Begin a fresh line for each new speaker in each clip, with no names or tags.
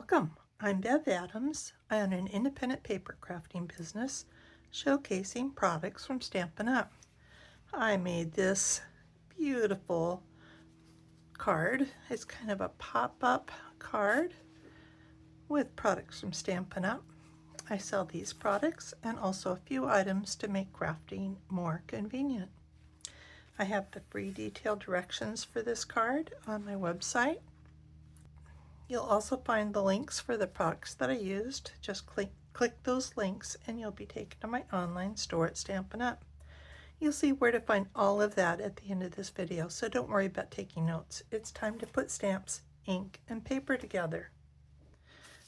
Welcome. I'm Bev Adams. I own an independent paper crafting business showcasing products from Stampin' Up. I made this beautiful card. It's kind of a pop-up card with products from Stampin' Up. I sell these products and also a few items to make crafting more convenient. I have the free detailed directions for this card on my website. You'll also find the links for the products that I used. Just click those links and you'll be taken to my online store at Stampin' Up. You'll see where to find all of that at the end of this video, so don't worry about taking notes. It's time to put stamps, ink, and paper together.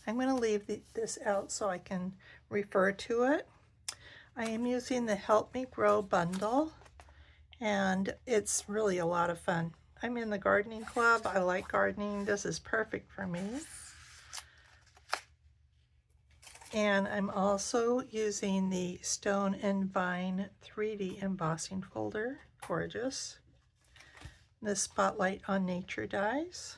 I'm going to leave this out so I can refer to it. I am using the Help Me Grow bundle, and it's really a lot of fun. I'm in the gardening club. I like gardening. This is perfect for me. And I'm also using the Stone and Vine 3D embossing folder. Gorgeous. The Spotlight on Nature dies.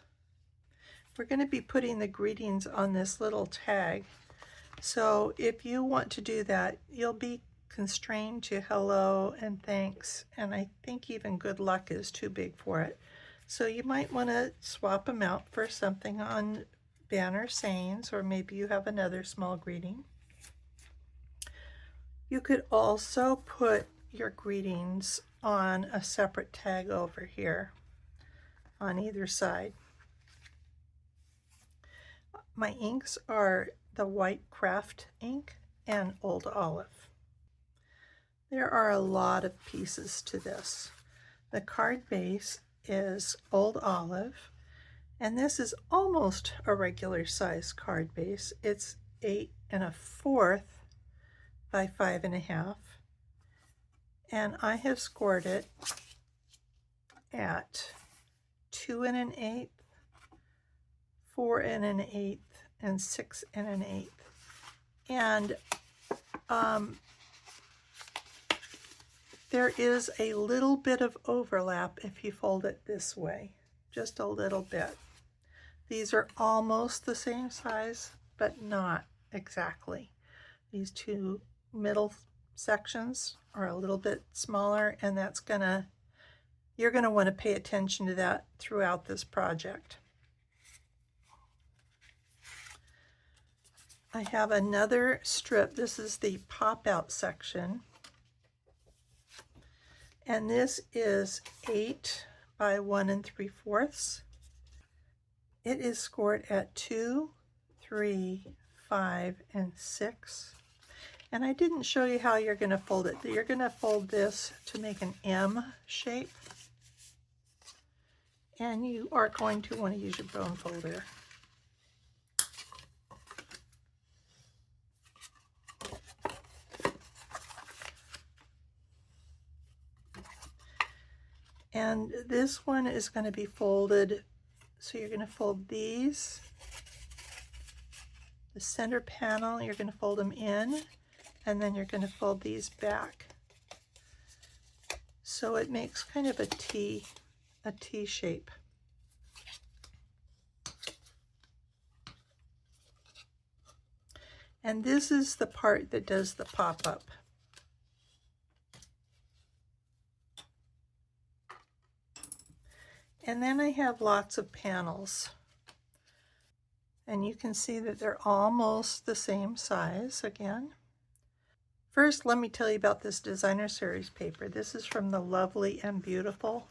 We're going to be putting the greetings on this little tag. So if you want to do that, you'll be constrained to hello and thanks, and I think even good luck is too big for it. So you might want to swap them out for something on banner sayings, or maybe you have another small greeting. You could also put your greetings on a separate tag over here on either side. My inks are the White Craft ink and Old Olive. There are a lot of pieces to this. The card base is Old Olive, and this is almost a regular size card base. It's 8 1/4 by 5 1/2, and I have scored it at 2 1/8, 4 1/8, and 6 1/8. And there is a little bit of overlap if you fold it this way, just a little bit. These are almost the same size, but not exactly. These two middle sections are a little bit smaller, and you're gonna want to pay attention to that throughout this project. I have another strip. This is the pop-out section. And this is 8 by 1 3/4. It is scored at 2, 3, 5, and 6. And I didn't show you how you're going to fold it. You're going to fold this to make an M shape. And you are going to want to use your bone folder. And this one is going to be folded, so you're going to fold these. The center panel, you're going to fold them in, and then you're going to fold these back. So it makes kind of a T shape. And this is the part that does the pop-up. And then I have lots of panels. And you can see that they're almost the same size again. First, let me tell you about this designer series paper. This is from the Lovely and Beautiful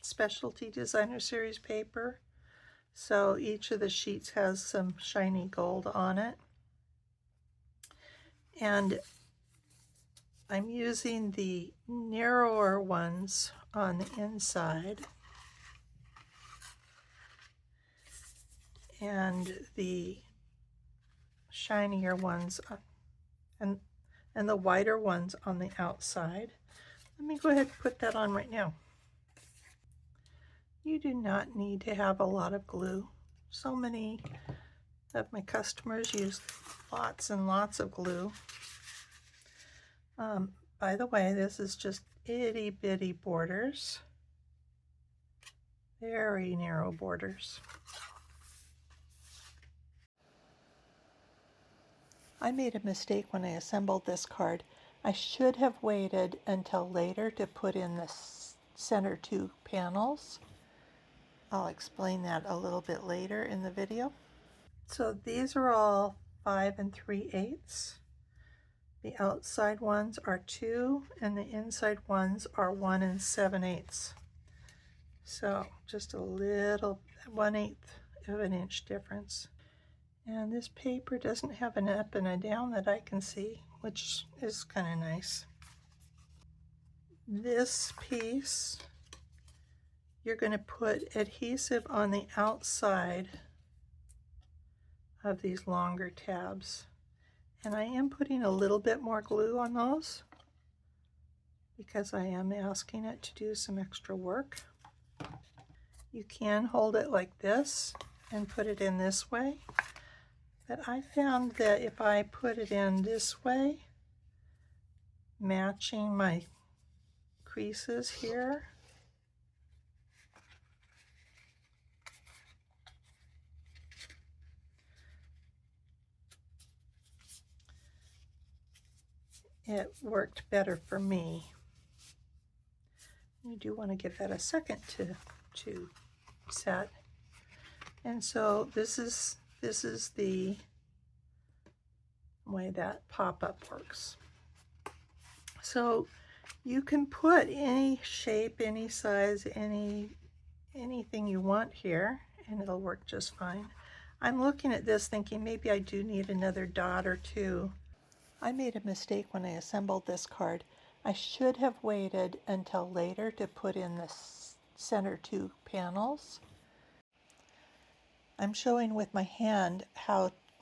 specialty designer series paper. So each of the sheets has some shiny gold on it. And I'm using the narrower ones on the inside and the shinier ones and the wider ones on the outside. Let me go ahead and put that on right now. You do not need to have a lot of glue. So many of my customers use lots and lots of glue. By the way, this is just itty bitty borders, very narrow borders. I made a mistake when I assembled this card. I should have waited until later to put in the center two panels. I'll explain that a little bit later in the video. So these are all 5 3/8. The outside ones are 2 and the inside ones are 1 7/8. So just a little 1/8 of an inch difference. And this paper doesn't have an up and a down that I can see, which is kind of nice. This piece, you're going to put adhesive on the outside of these longer tabs. And I am putting a little bit more glue on those because I am asking it to do some extra work. You can hold it like this and put it in this way. But I found that if I put it in this way, matching my creases here, it worked better for me. You do want to give that a second to set. And so this is the way that pop-up works. So you can put any shape, any size, anything you want here, and it'll work just fine. I'm looking at this thinking maybe I do need another dot or two. I made a mistake when I assembled this card. I should have waited until later to put in the center two panels. I'm showing with my hand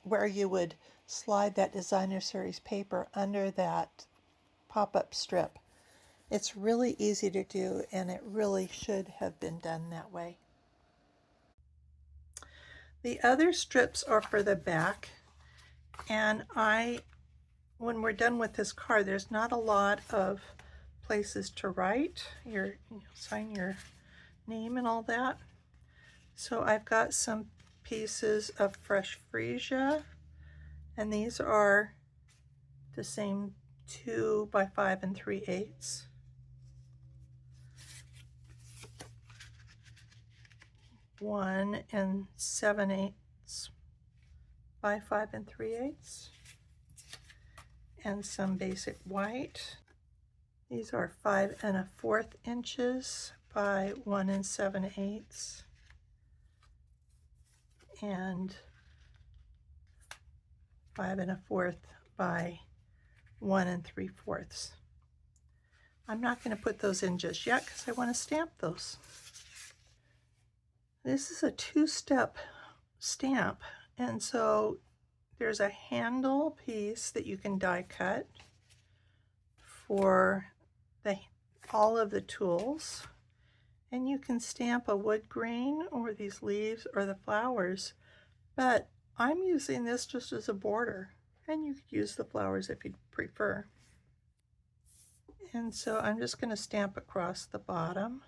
where you would slide that designer series paper under that pop-up strip. It's really easy to do, and it really should have been done that way. The other strips are for the back, and when we're done with this card, there's not a lot of places to write sign your name and all that. So I've got some pieces of fresh freesia, and these are the same 2 by 5 3/8. One 7/8 by 5 3/8, and some basic white. These are 5 1/4 inches by 1 7/8, and 5 1/4 by 1 3/4. I'm not going to put those in just yet because I want to stamp those. This is a 2-step stamp, and so there's a handle piece that you can die cut for all of the tools, and you can stamp a wood grain or these leaves or the flowers, but I'm using this just as a border, and you could use the flowers if you'd prefer. And so I'm just going to stamp across the bottom.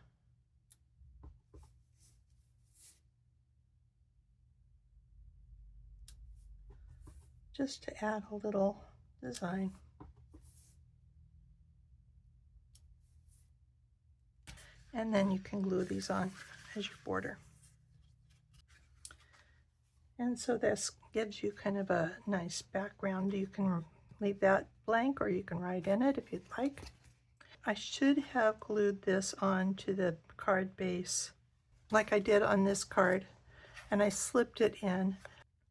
Just to add a little design. And then you can glue these on as your border. And so this gives you kind of a nice background. You can leave that blank or you can write in it if you'd like. I should have glued this onto the card base like I did on this card, and I slipped it in.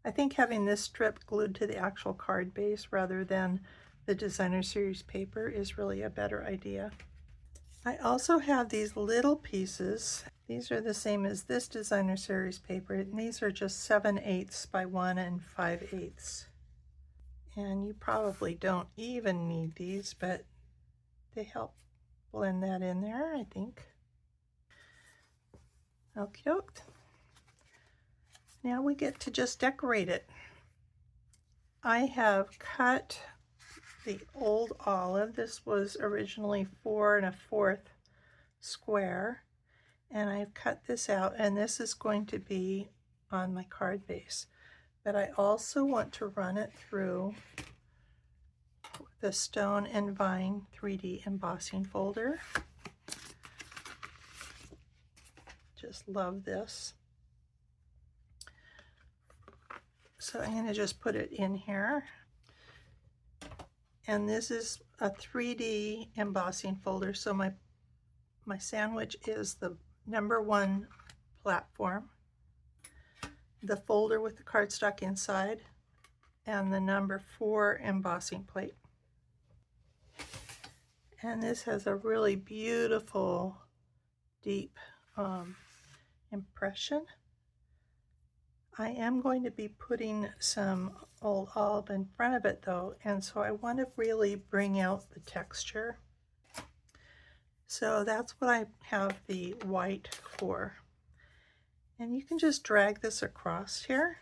I think having this strip glued to the actual card base rather than the designer series paper is really a better idea. I also have these little pieces. These are the same as this designer series paper, and these are just 7/8 by 1 5/8. And you probably don't even need these, but they help blend that in there, I think. Okie doke. Now we get to just decorate it. I have cut the old olive. This was originally 4 1/4 square, and I've cut this out, and this is going to be on my card base. But I also want to run it through the Stone and Vine 3D embossing folder. Just love this. So I'm going to just put it in here. And this is a 3D embossing folder. So my sandwich is the #1 platform, the folder with the cardstock inside, and the #4 embossing plate. And this has a really beautiful, deep impression. I am going to be putting some Old Olive in front of it though, and so I want to really bring out the texture. So that's what I have the white for. And you can just drag this across here.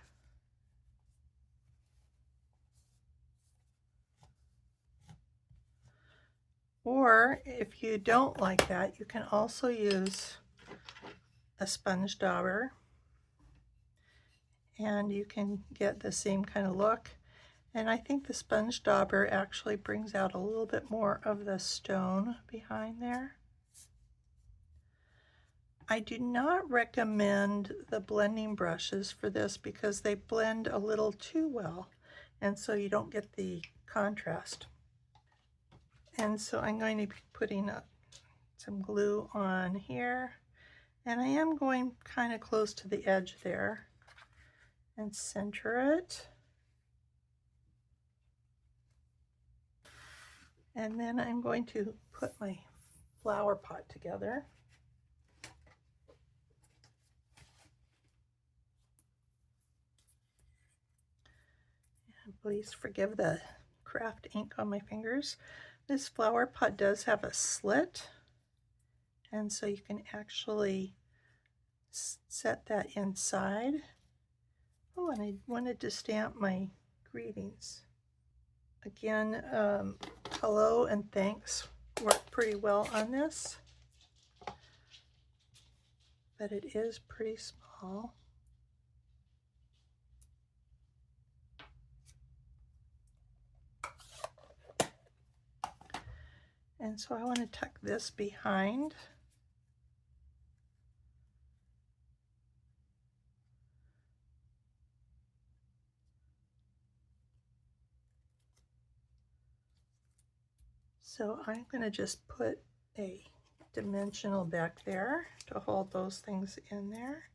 Or if you don't like that, you can also use a sponge dauber, and you can get the same kind of look. And I think the sponge dauber actually brings out a little bit more of the stone behind there. I do not recommend the blending brushes for this because they blend a little too well, and so you don't get the contrast. And so I'm going to be putting some glue on here, and I am going kind of close to the edge there, and center it. And then I'm going to put my flower pot together. And please forgive the craft ink on my fingers. This flower pot does have a slit, and so you can actually set that inside. Oh, and I wanted to stamp my greetings. Again, hello and thanks work pretty well on this, but it is pretty small. And so I want to tuck this behind. So I'm going to just put a dimensional back there to hold those things in there.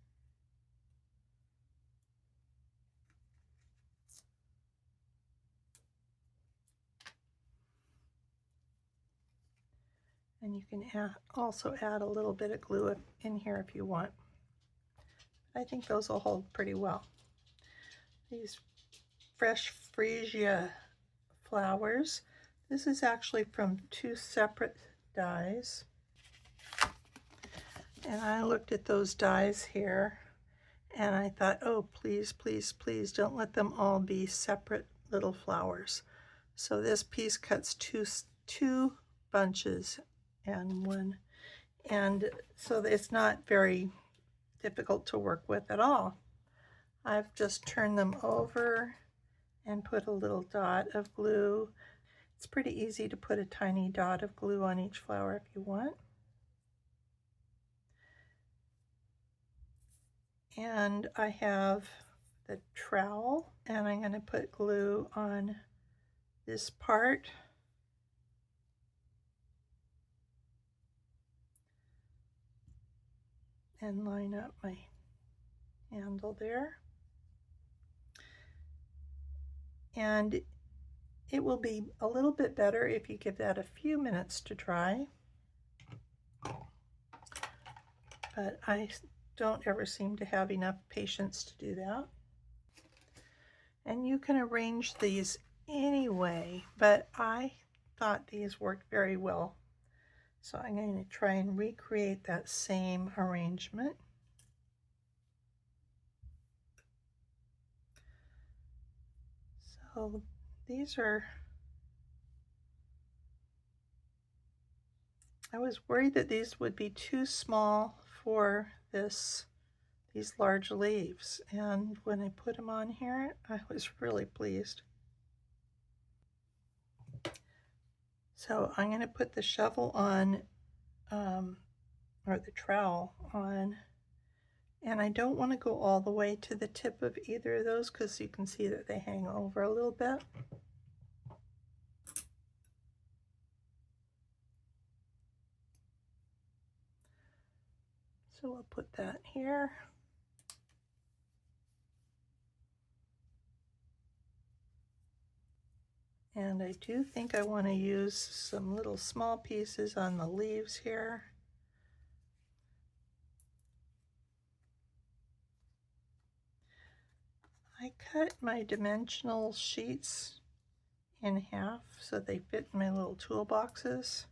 And you can also add a little bit of glue in here if you want. I think those will hold pretty well. These fresh freesia flowers. This is actually from 2 separate dies. And I looked at those dies here and I thought, oh, please, please, please don't let them all be separate little flowers. So this piece cuts two bunches and one. And so it's not very difficult to work with at all. I've just turned them over and put a little dot of glue. It's pretty easy to put a tiny dot of glue on each flower if you want. And I have the trowel, and I'm going to put glue on this part. And line up my handle there. And it will be a little bit better if you give that a few minutes to dry. But I don't ever seem to have enough patience to do that. And you can arrange these anyway, but I thought these worked very well. So I'm going to try and recreate that same arrangement. So these are, I was worried that these would be too small for these large leaves, and when I put them on here, I was really pleased. So I'm going to put the shovel on, or the trowel on, and I don't want to go all the way to the tip of either of those because you can see that they hang over a little bit. So we'll put that here. And I do think I want to use some little small pieces on the leaves here. I cut my dimensional sheets in half so they fit in my little toolboxes.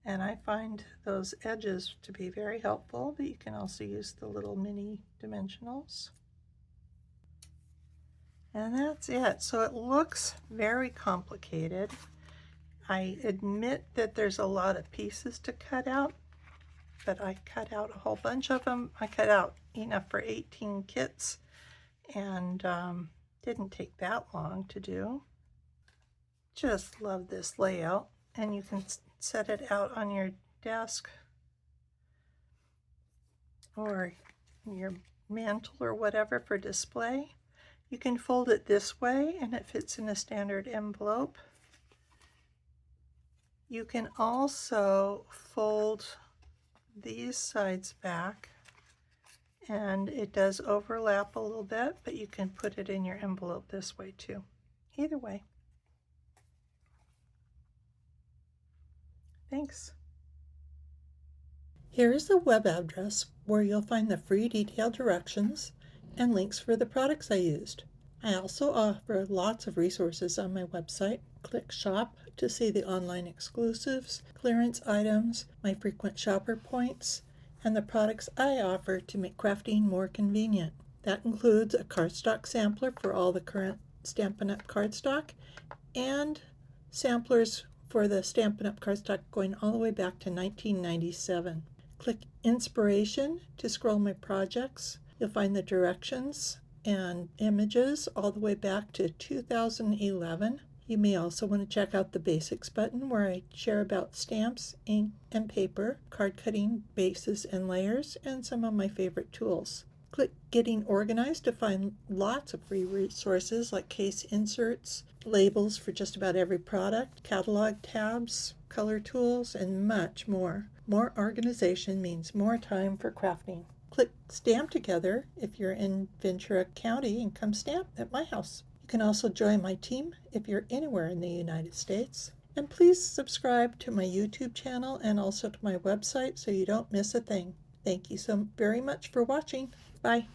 And I find those edges to be very helpful, but you can also use the little mini dimensionals. And that's it. So it looks very complicated. I admit that there's a lot of pieces to cut out, but I cut out a whole bunch of them. I cut out enough for 18 kits, and didn't take that long to do. Just love this layout, and you can set it out on your desk or your mantle or whatever for display. You can fold it this way and it fits in a standard envelope. You can also fold these sides back, and it does overlap a little bit, but you can put it in your envelope this way too. Either way. Thanks. Here is the web address where you'll find the free detailed directions and links for the products I used. I also offer lots of resources on my website. Click Shop to see the online exclusives, clearance items, my frequent shopper points, and the products I offer to make crafting more convenient. That includes a cardstock sampler for all the current Stampin' Up! Cardstock and samplers for the Stampin' Up! Cardstock going all the way back to 1997. Click Inspiration to scroll my projects. You'll find the directions and images all the way back to 2011. You may also want to check out the Basics button where I share about stamps, ink, and paper, card cutting bases and layers, and some of my favorite tools. Click Getting Organized to find lots of free resources like case inserts, labels for just about every product, catalog tabs, color tools, and much more. More organization means more time for crafting. Click Stamp Together if you're in Ventura County and come stamp at my house. You can also join my team if you're anywhere in the United States. And please subscribe to my YouTube channel and also to my website so you don't miss a thing. Thank you so very much for watching. Bye.